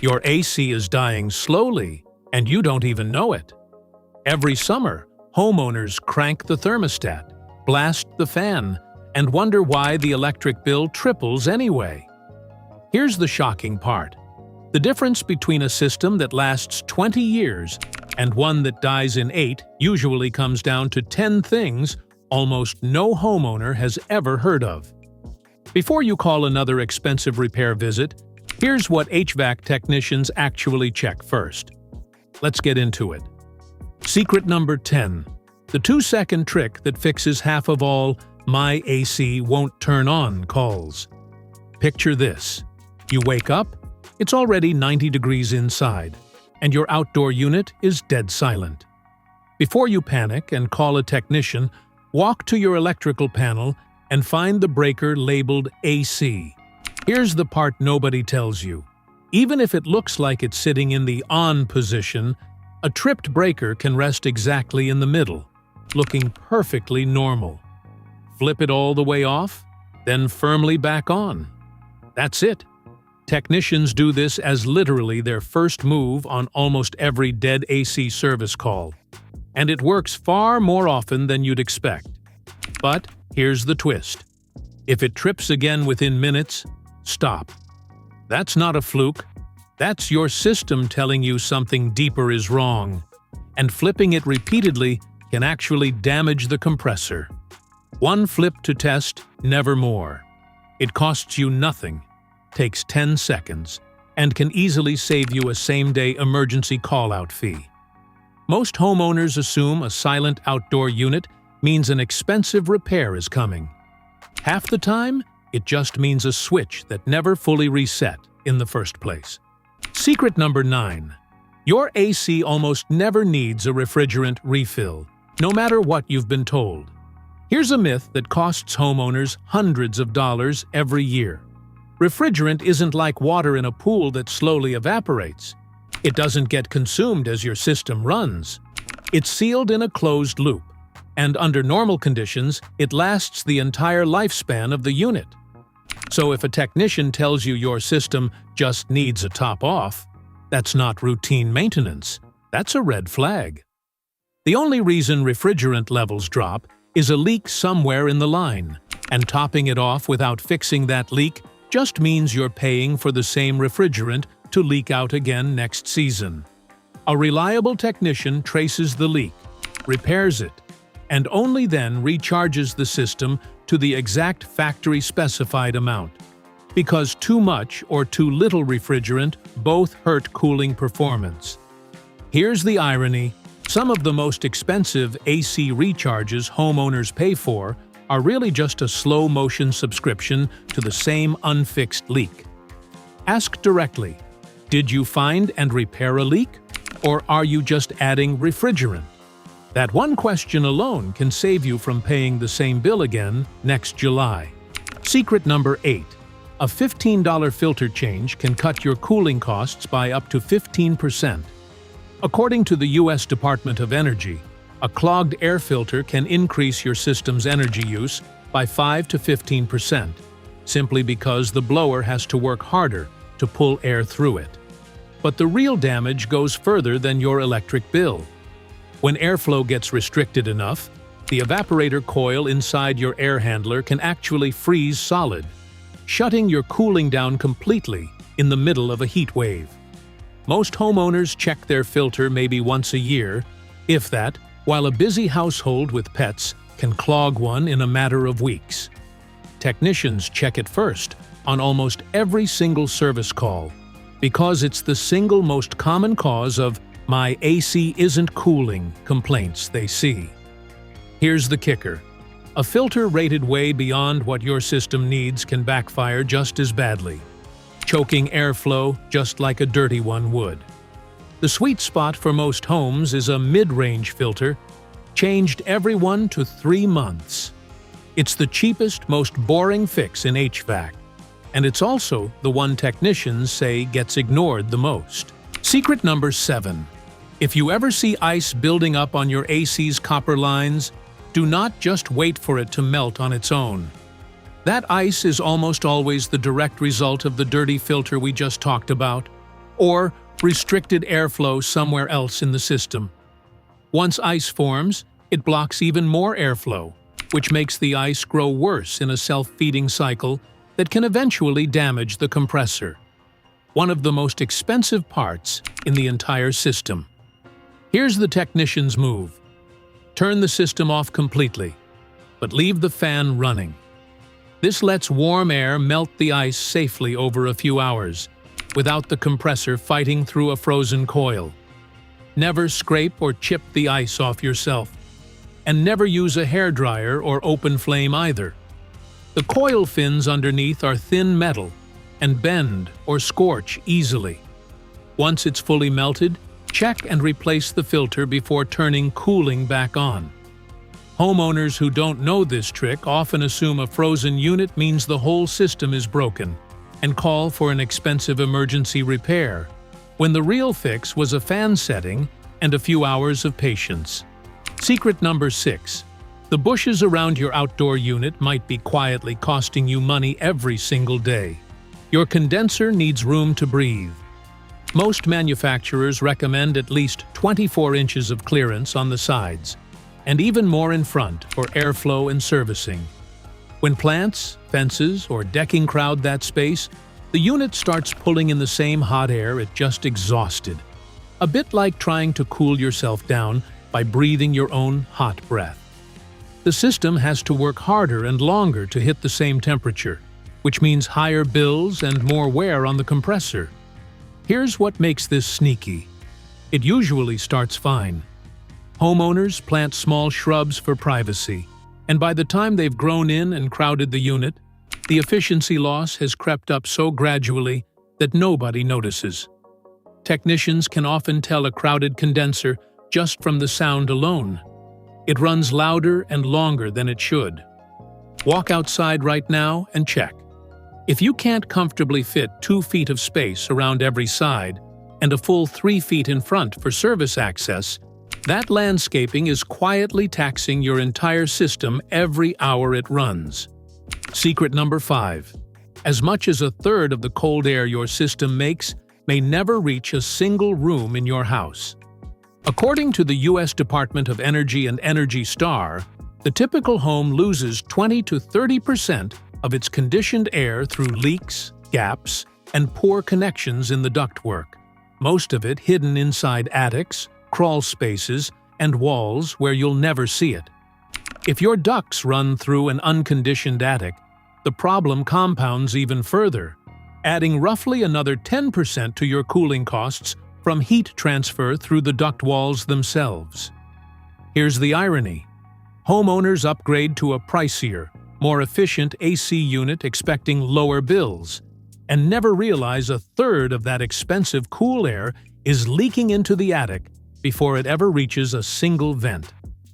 Your AC is dying slowly, and you don't even know it. Every summer, homeowners crank the thermostat, blast the fan, and wonder why the electric bill triples anyway. Here's the shocking part. The difference between a system that lasts 20 years and one that dies in 8 usually comes down to 10 things almost no homeowner has ever heard of. Before you call another expensive repair visit, here's what HVAC technicians actually check first. Let's get into it. Secret number 10. The 2-second trick that fixes half of all "my AC won't turn on" calls. Picture this. You wake up, it's already 90 degrees inside, and your outdoor unit is dead silent. Before you panic and call a technician, walk to your electrical panel and find the breaker labeled AC. Here's the part nobody tells you. Even if it looks like it's sitting in the on position, a tripped breaker can rest exactly in the middle, looking perfectly normal. Flip it all the way off, then firmly back on. That's it. Technicians do this as literally their first move on almost every dead AC service call, and it works far more often than you'd expect. But here's the twist. If it trips again within minutes, stop. That's not a fluke. That's your system telling you something deeper is wrong, and flipping it repeatedly can actually damage the compressor. One flip to test, never more. It costs you nothing, takes 10 seconds, and can easily save you a same-day emergency call-out fee. Most homeowners assume a silent outdoor unit means an expensive repair is coming. Half the time, it just means a switch that never fully reset in the first place. Secret number 9. Your AC almost never needs a refrigerant refill, no matter what you've been told. Here's a myth that costs homeowners hundreds of dollars every year. Refrigerant isn't like water in a pool that slowly evaporates. It doesn't get consumed as your system runs. It's sealed in a closed loop, and under normal conditions, it lasts the entire lifespan of the unit. So if a technician tells you your system just needs a top off, that's not routine maintenance. That's a red flag. The only reason refrigerant levels drop is a leak somewhere in the line, and topping it off without fixing that leak just means you're paying for the same refrigerant to leak out again next season. A reliable technician traces the leak, repairs it, and only then recharges the system to the exact factory-specified amount. Because too much or too little refrigerant both hurt cooling performance. Here's the irony. Some of the most expensive AC recharges homeowners pay for are really just a slow-motion subscription to the same unfixed leak. Ask directly, did you find and repair a leak? Or are you just adding refrigerant? That one question alone can save you from paying the same bill again next July. Secret number 8. A $15 filter change can cut your cooling costs by up to 15%. According to the U.S. Department of Energy, a clogged air filter can increase your system's energy use by 5 to 15%, simply because the blower has to work harder to pull air through it. But the real damage goes further than your electric bill. When airflow gets restricted enough, the evaporator coil inside your air handler can actually freeze solid, shutting your cooling down completely in the middle of a heat wave. Most homeowners check their filter maybe once a year, if that, while a busy household with pets can clog one in a matter of weeks. Technicians check it first on almost every single service call, because it's the single most common cause of "my AC isn't cooling" complaints they see. Here's the kicker. A filter rated way beyond what your system needs can backfire just as badly, choking airflow just like a dirty one would. The sweet spot for most homes is a mid-range filter, changed every 1 to 3 months. It's the cheapest, most boring fix in HVAC, and it's also the one technicians say gets ignored the most. Secret number 7. If you ever see ice building up on your AC's copper lines, do not just wait for it to melt on its own. That ice is almost always the direct result of the dirty filter we just talked about. or restricted airflow somewhere else in the system. Once ice forms, it blocks even more airflow, which makes the ice grow worse in a self-feeding cycle that can eventually damage the compressor, one of the most expensive parts in the entire system. Here's the technician's move. Turn the system off completely, but leave the fan running. This lets warm air melt the ice safely over a few hours, without the compressor fighting through a frozen coil. Never scrape or chip the ice off yourself, and never use a hairdryer or open flame either. The coil fins underneath are thin metal and bend or scorch easily. Once it's fully melted, check and replace the filter before turning cooling back on. Homeowners who don't know this trick often assume a frozen unit means the whole system is broken and call for an expensive emergency repair, when the real fix was a fan setting and a few hours of patience. Secret number 6. The bushes around your outdoor unit might be quietly costing you money every single day. Your condenser needs room to breathe. Most manufacturers recommend at least 24 inches of clearance on the sides, and even more in front for airflow and servicing. When plants, fences, or decking crowd that space, the unit starts pulling in the same hot air it just exhausted. A bit like trying to cool yourself down by breathing your own hot breath. The system has to work harder and longer to hit the same temperature, which means higher bills and more wear on the compressor. Here's what makes this sneaky. It usually starts fine. Homeowners plant small shrubs for privacy, and by the time they've grown in and crowded the unit, the efficiency loss has crept up so gradually that nobody notices. Technicians can often tell a crowded condenser just from the sound alone. It runs louder and longer than it should. Walk outside right now and check. If you can't comfortably fit 2 feet of space around every side and a full 3 feet in front for service access, that landscaping is quietly taxing your entire system every hour it runs. Secret number 5. As much as a third of the cold air your system makes may never reach a single room in your house. According to the U.S. Department of Energy and Energy Star, the typical home loses 20 to 30% of its conditioned air through leaks, gaps, and poor connections in the ductwork, most of it hidden inside attics, crawl spaces, and walls where you'll never see it. If your ducts run through an unconditioned attic, the problem compounds even further, adding roughly another 10% to your cooling costs from heat transfer through the duct walls themselves. Here's the irony. Homeowners upgrade to a pricier, more efficient AC unit expecting lower bills, and never realize a third of that expensive cool air is leaking into the attic before it ever reaches a single vent.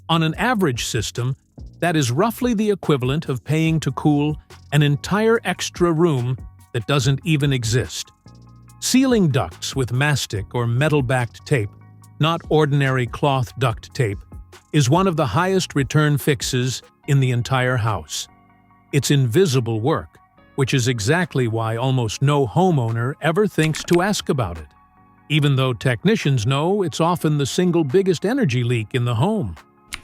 On an average system, that is roughly the equivalent of paying to cool an entire extra room that doesn't even exist. Sealing ducts with mastic or metal-backed tape, not ordinary cloth duct tape, is one of the highest return fixes in the entire house. It's invisible work, which is exactly why almost no homeowner ever thinks to ask about it, even though technicians know it's often the single biggest energy leak in the home.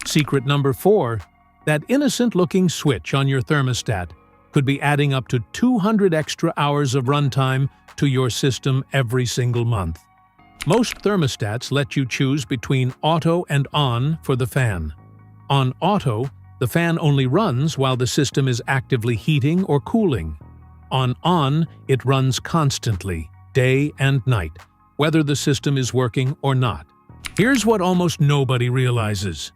Secret number 4. That innocent-looking switch on your thermostat could be adding up to 200 extra hours of runtime to your system every single month. Most thermostats let you choose between auto and on for the fan. On auto, the fan only runs while the system is actively heating or cooling. On, it runs constantly, day and night, whether the system is working or not. Here's what almost nobody realizes.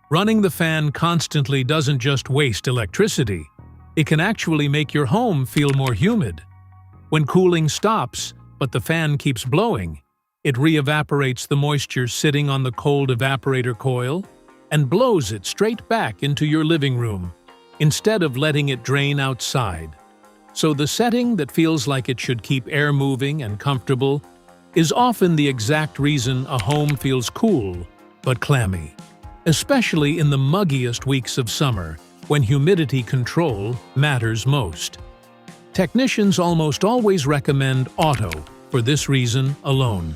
Running the fan constantly doesn't just waste electricity. It can actually make your home feel more humid. When cooling stops, but the fan keeps blowing, it re-evaporates the moisture sitting on the cold evaporator coil and blows it straight back into your living room, instead of letting it drain outside. So the setting that feels like it should keep air moving and comfortable is often the exact reason a home feels cool but clammy, especially in the muggiest weeks of summer when humidity control matters most. Technicians almost always recommend auto for this reason alone.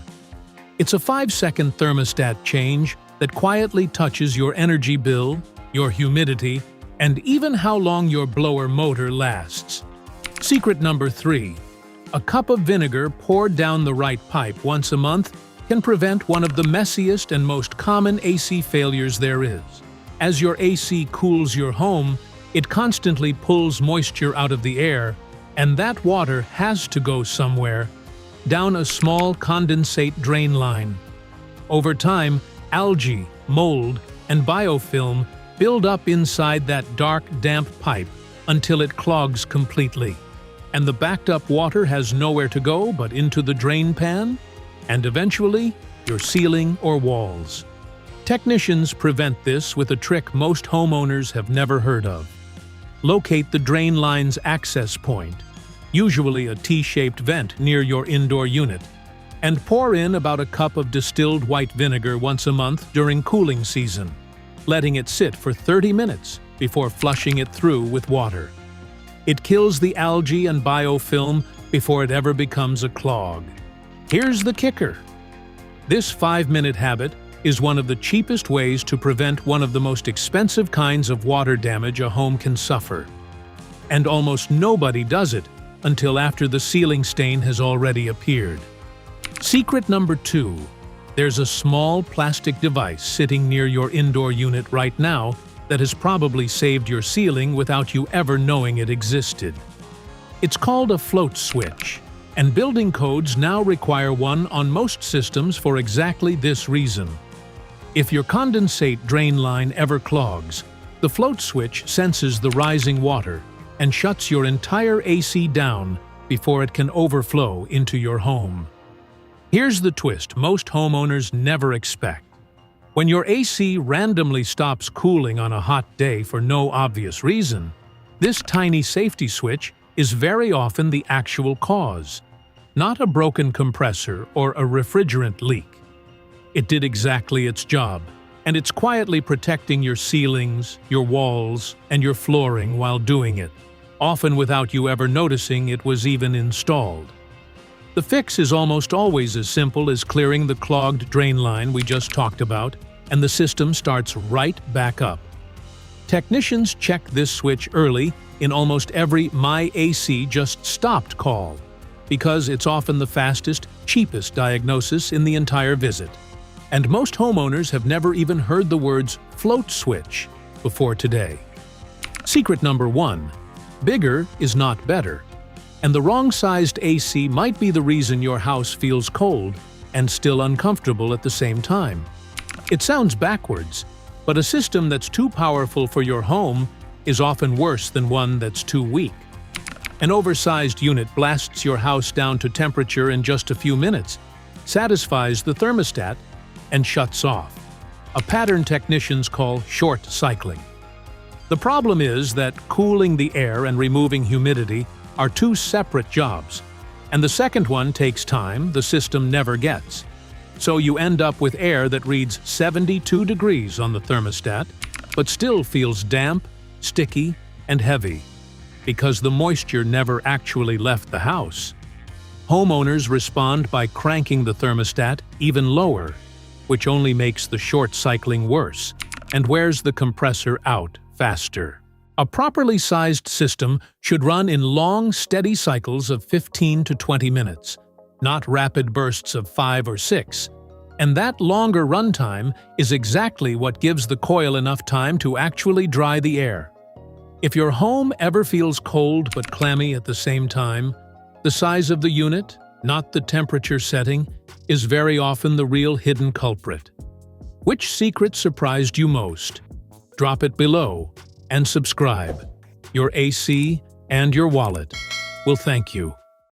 It's a 5-second thermostat change that quietly touches your energy bill, your humidity, and even how long your blower motor lasts. Secret number 3. A cup of vinegar poured down the right pipe once a month can prevent one of the messiest and most common AC failures there is. As your AC cools your home, it constantly pulls moisture out of the air, and that water has to go somewhere, down a small condensate drain line. Over time, algae, mold, and biofilm build up inside that dark, damp pipe until it clogs completely, and the backed-up water has nowhere to go but into the drain pan, and eventually, your ceiling or walls. Technicians prevent this with a trick most homeowners have never heard of. Locate the drain line's access point, usually a T-shaped vent near your indoor unit, and pour in about a cup of distilled white vinegar once a month during cooling season, letting it sit for 30 minutes before flushing it through with water. It kills the algae and biofilm before it ever becomes a clog. Here's the kicker. This 5-minute habit is one of the cheapest ways to prevent one of the most expensive kinds of water damage a home can suffer. And almost nobody does it until after the ceiling stain has already appeared. Secret number 2. There's a small plastic device sitting near your indoor unit right now that has probably saved your ceiling without you ever knowing it existed. It's called a float switch, and building codes now require one on most systems for exactly this reason. If your condensate drain line ever clogs, the float switch senses the rising water and shuts your entire AC down before it can overflow into your home. Here's the twist most homeowners never expect. When your AC randomly stops cooling on a hot day for no obvious reason, this tiny safety switch is very often the actual cause, not a broken compressor or a refrigerant leak. It did exactly its job, and it's quietly protecting your ceilings, your walls, and your flooring while doing it, often without you ever noticing it was even installed. The fix is almost always as simple as clearing the clogged drain line we just talked about, and the system starts right back up. Technicians check this switch early in almost every "My AC just stopped" call, because it's often the fastest, cheapest diagnosis in the entire visit. And most homeowners have never even heard the words float switch before today. Secret number 1. Bigger is not better. And the wrong-sized AC might be the reason your house feels cold and still uncomfortable at the same time. It sounds backwards, but a system that's too powerful for your home is often worse than one that's too weak. An oversized unit blasts your house down to temperature in just a few minutes, satisfies the thermostat, and shuts off. A pattern technicians call short cycling. The problem is that cooling the air and removing humidity are two separate jobs, and the second one takes time the system never gets. So you end up with air that reads 72 degrees on the thermostat, but still feels damp, sticky, and heavy, because the moisture never actually left the house. Homeowners respond by cranking the thermostat even lower, which only makes the short cycling worse and wears the compressor out faster. A properly sized system should run in long, steady cycles of 15 to 20 minutes, not rapid bursts of 5 or 6. And that longer runtime is exactly what gives the coil enough time to actually dry the air. If your home ever feels cold but clammy at the same time, the size of the unit, not the temperature setting, is very often the real hidden culprit. Which secret surprised you most? Drop it below and subscribe. Your AC and your wallet will thank you.